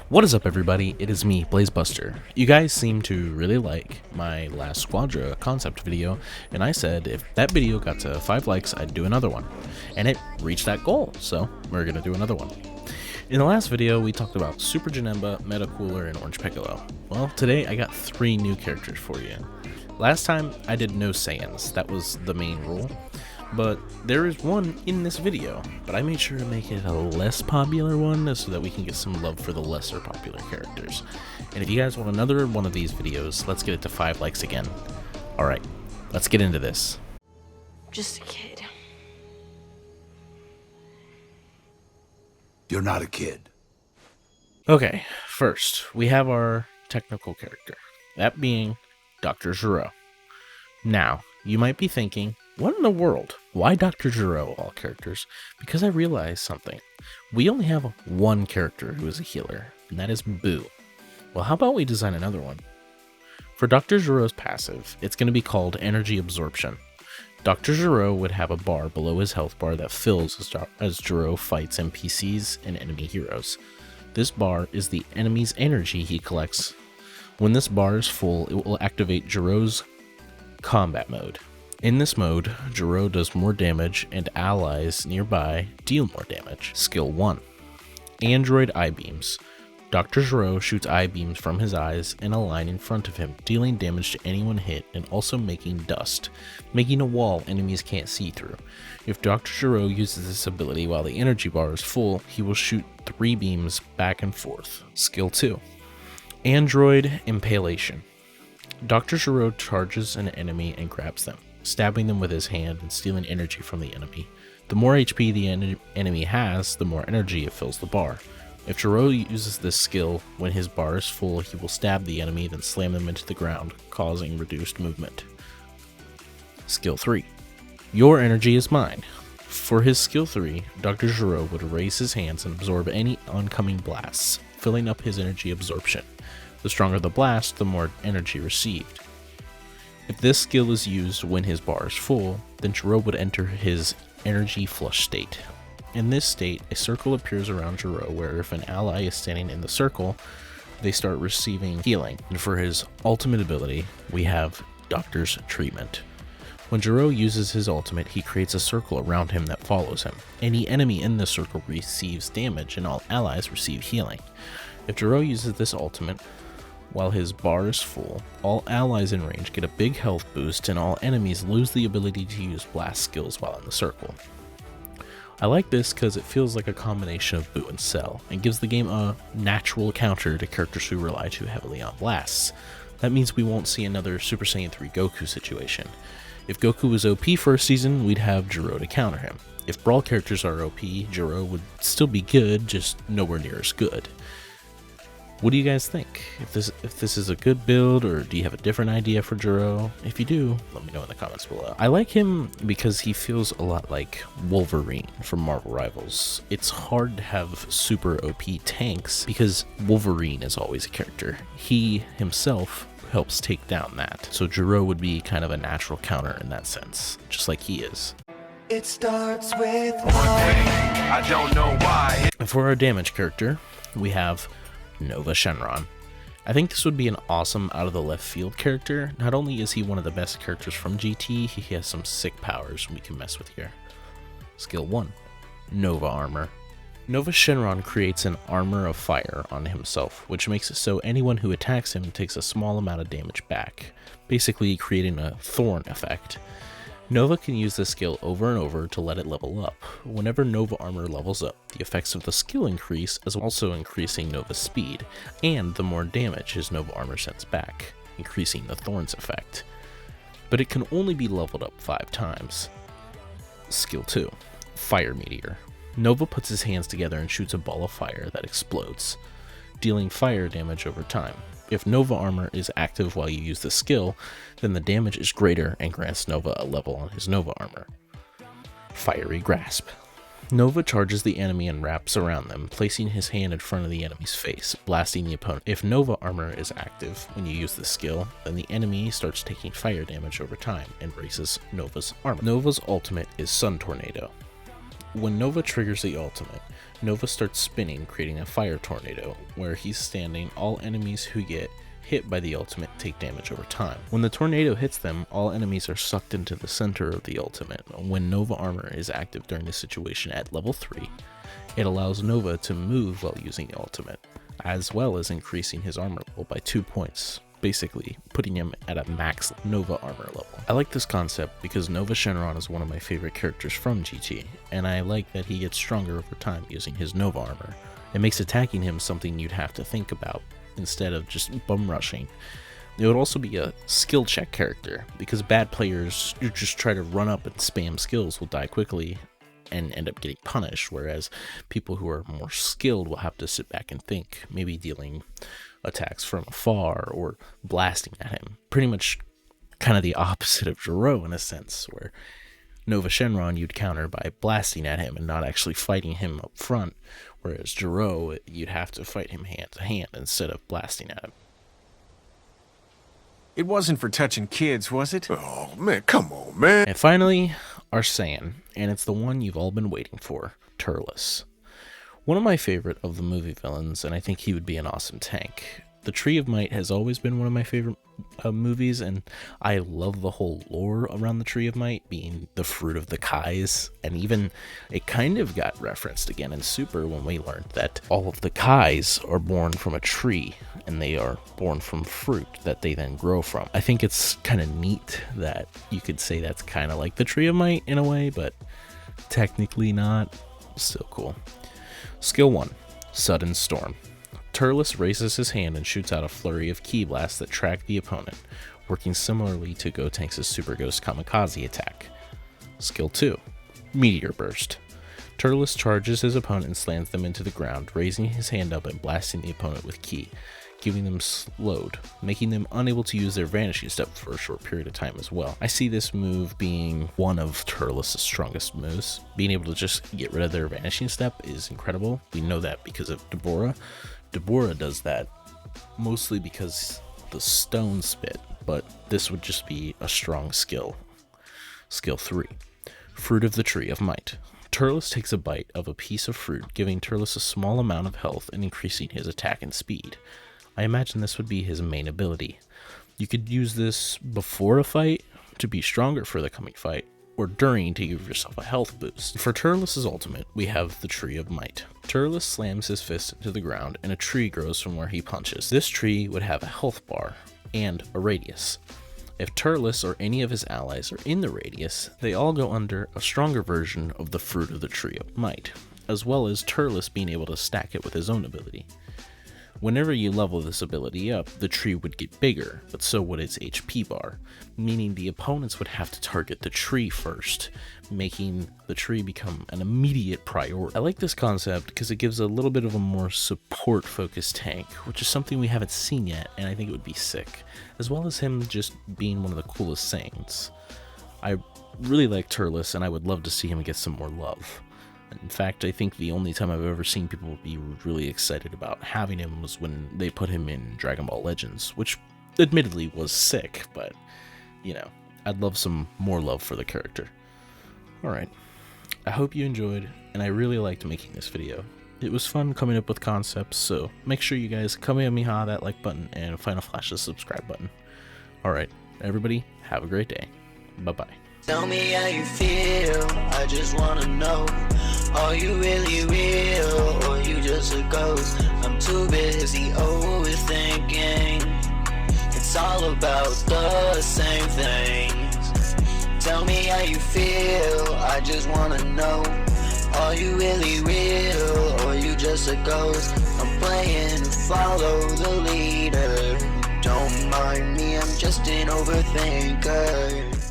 What is up, everybody? It is me, BlazeBuster. You guys seem to really like my last Squadra concept video, and I said if that video got to 5 likes, I'd do another one. And it reached that goal, so we're gonna do another one. In the last video, we talked about Super Janemba, Metacooler, and Orange Piccolo. Well, today I got 3 new characters for you. Last time, I did no Saiyans, that was the main rule. But there is one in this video, but I made sure to make it a less popular one so that we can get some love for the lesser popular characters. And if you guys want another one of these videos, let's get it to 5 likes again. Alright, let's get into this. Just a kid. You're not a kid. Okay, first, we have our technical character, that being Dr. Gero. Now, you might be thinking, what in the world? Why Dr. Gero, all characters? Because I realized something. We only have one character who is a healer, and that is Boo. Well, how about we design another one? For Dr. Gero's passive, it's going to be called Energy Absorption. Dr. Gero would have a bar below his health bar that fills as Gero fights NPCs and enemy heroes. This bar is the enemy's energy he collects. When this bar is full, it will activate Gero's combat mode. In this mode, Gero does more damage and allies nearby deal more damage. Skill 1. Android Eye Beams. Dr. Gero shoots eye beams from his eyes in a line in front of him, dealing damage to anyone hit and also making dust, making a wall enemies can't see through. If Dr. Gero uses this ability while the energy bar is full, he will shoot 3 beams back and forth. Skill 2. Android Impalation. Dr. Gero charges an enemy and grabs them, stabbing them with his hand and stealing energy from the enemy. The more HP the enemy has, the more energy it fills the bar. If Gero uses this skill, when his bar is full, he will stab the enemy, then slam them into the ground, causing reduced movement. Skill 3. Your energy is mine. For his skill 3, Dr. Gero would raise his hands and absorb any oncoming blasts, filling up his energy absorption. The stronger the blast, the more energy received. If this skill is used when his bar is full, then Gero would enter his energy flush state. In this state, a circle appears around Gero where if an ally is standing in the circle, they start receiving healing. And for his ultimate ability, we have Doctor's Treatment. When Gero uses his ultimate, he creates a circle around him that follows him. Any enemy in this circle receives damage and all allies receive healing. If Gero uses this ultimate, while his bar is full, all allies in range get a big health boost and all enemies lose the ability to use blast skills while in the circle. I like this because it feels like a combination of Boo and Cell, and gives the game a natural counter to characters who rely too heavily on blasts. That means we won't see another Super Saiyan 3 Goku situation. If Goku was OP for a season, we'd have Gero to counter him. If Brawl characters are OP, Gero would still be good, just nowhere near as good. What do you guys think? If this is a good build, or do you have a different idea for Gero? If you do, let me know in the comments below. I like him because he feels a lot like Wolverine from Marvel Rivals. It's hard to have super OP tanks because Wolverine is always a character. He himself helps take down that. So Gero would be kind of a natural counter in that sense, just like he is. It starts with I don't know why. And for our damage character, we have Nova Shenron. I think this would be an awesome out of the left field character. Not only is he one of the best characters from GT, he has some sick powers we can mess with here. Skill 1. Nova Armor. Nova Shenron creates an armor of fire on himself, which makes it so anyone who attacks him takes a small amount of damage back, basically creating a thorn effect. Nova can use this skill over and over to let it level up. Whenever Nova Armor levels up, the effects of the skill increase, as also increasing Nova's speed, and the more damage his Nova Armor sends back, increasing the Thorns effect. But it can only be leveled up 5 times. Skill 2. Fire Meteor. Nova puts his hands together and shoots a ball of fire that explodes, dealing fire damage over time. If Nova Armor is active while you use the skill, then the damage is greater and grants Nova a level on his Nova Armor. Fiery Grasp. Nova charges the enemy and wraps around them, placing his hand in front of the enemy's face, blasting the opponent. If Nova Armor is active when you use the skill, then the enemy starts taking fire damage over time and raises Nova's armor. Nova's ultimate is Sun Tornado. When Nova triggers the ultimate, Nova starts spinning, creating a fire tornado. Where he's standing, all enemies who get hit by the ultimate take damage over time. When the tornado hits them, all enemies are sucked into the center of the ultimate. When Nova armor is active during this situation at level 3, it allows Nova to move while using the ultimate, as well as increasing his armor level by 2 points, basically putting him at a max Nova armor level. I like this concept because Nova Shenron is one of my favorite characters from GT, and I like that he gets stronger over time using his Nova armor. It makes attacking him something you'd have to think about instead of just bum rushing. It would also be a skill check character, because bad players who just try to run up and spam skills will die quickly and end up getting punished, whereas people who are more skilled will have to sit back and think, maybe dealing attacks from afar or blasting at him. Pretty much kind of the opposite of Jiro in a sense, where Nova Shenron you'd counter by blasting at him and not actually fighting him up front, whereas Jiro you'd have to fight him hand to hand instead of blasting at him. It wasn't for touching kids, was it? Oh, man, come on, man. And finally, our Saiyan, and it's the one you've all been waiting for, Turles. One of my favorite of the movie villains, and I think he would be an awesome tank. The Tree of Might has always been one of my favorite movies, and I love the whole lore around the Tree of Might being the fruit of the Kais, and even it kind of got referenced again in Super when we learned that all of the Kais are born from a tree, and they are born from fruit that they then grow from. I think it's kind of neat that you could say that's kind of like the Tree of Might in a way, but technically not. Still cool. Skill 1, Sudden Storm. Turles raises his hand and shoots out a flurry of ki blasts that track the opponent, working similarly to Gotenks' Super Ghost Kamikaze attack. Skill 2, Meteor Burst. Turles charges his opponent and slams them into the ground, raising his hand up and blasting the opponent with ki, giving them slowed, making them unable to use their Vanishing Step for a short period of time as well. I see this move being one of Turles' strongest moves. Being able to just get rid of their Vanishing Step is incredible. We know that because of Deborah. Deborah does that mostly because the stone spit, but this would just be a strong skill. Skill 3, Fruit of the Tree of Might. Turles takes a bite of a piece of fruit, giving Turles a small amount of health and increasing his attack and speed. I imagine this would be his main ability. You could use this before a fight to be stronger for the coming fight, or during to give yourself a health boost. For Turles' ultimate, we have the Tree of Might. Turles slams his fist into the ground and a tree grows from where he punches. This tree would have a health bar and a radius. If Turles or any of his allies are in the radius, they all go under a stronger version of the Fruit of the Tree of Might, as well as Turles being able to stack it with his own ability. Whenever you level this ability up, the tree would get bigger, but so would its HP bar, meaning the opponents would have to target the tree first, making the tree become an immediate priority. I like this concept because it gives a little bit of a more support-focused tank, which is something we haven't seen yet, and I think it would be sick, as well as him just being one of the coolest Saiyans. I really like Turles, and I would love to see him get some more love. In fact, I think the only time I've ever seen people be really excited about having him was when they put him in Dragon Ball Legends, which admittedly was sick, but, you know, I'd love some more love for the character. Alright, I hope you enjoyed, and I really liked making this video. It was fun coming up with concepts, so make sure you guys kamehameha that like button and Final Flash the subscribe button. Alright, everybody, have a great day. Bye-bye. Tell me how you feel, I just wanna know. Are you really real, or you just a ghost? I'm too busy overthinking. It's all about the same things. Tell me how you feel, I just wanna know. Are you really real, or you just a ghost? I'm playing to follow the leader. Don't mind me, I'm just an overthinker.